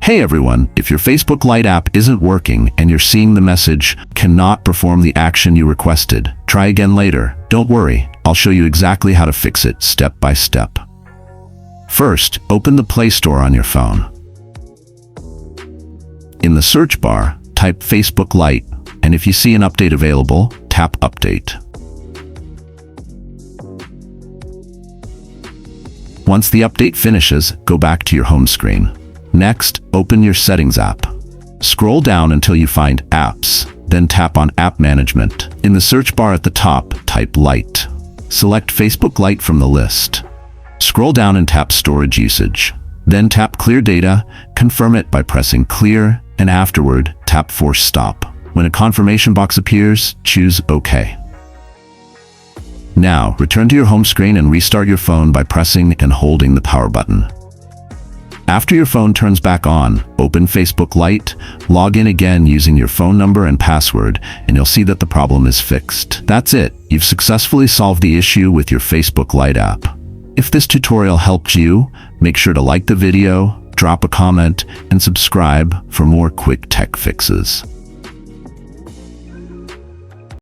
Hey everyone, if your Facebook Lite app isn't working and you're seeing the message, "cannot perform the action you requested, try again later," don't worry, I'll show you exactly how to fix it step by step. First, open the Play Store on your phone. In the search bar, type Facebook Lite, and if you see an update available, tap Update. Once the update finishes, go back to your home screen. Next, open your Settings app. Scroll down until you find Apps, then tap on App Management. In the search bar at the top, type Lite. Select Facebook Lite from the list. Scroll down and tap Storage Usage. Then tap Clear Data, confirm it by pressing Clear, and afterward, tap Force Stop. When a confirmation box appears, choose OK. Now, return to your home screen and restart your phone by pressing and holding the power button. After your phone turns back on, open Facebook Lite, log in again using your phone number and password, and you'll see that the problem is fixed. That's it. You've successfully solved the issue with your Facebook Lite app. If this tutorial helped you, make sure to like the video, drop a comment, and subscribe for more quick tech fixes.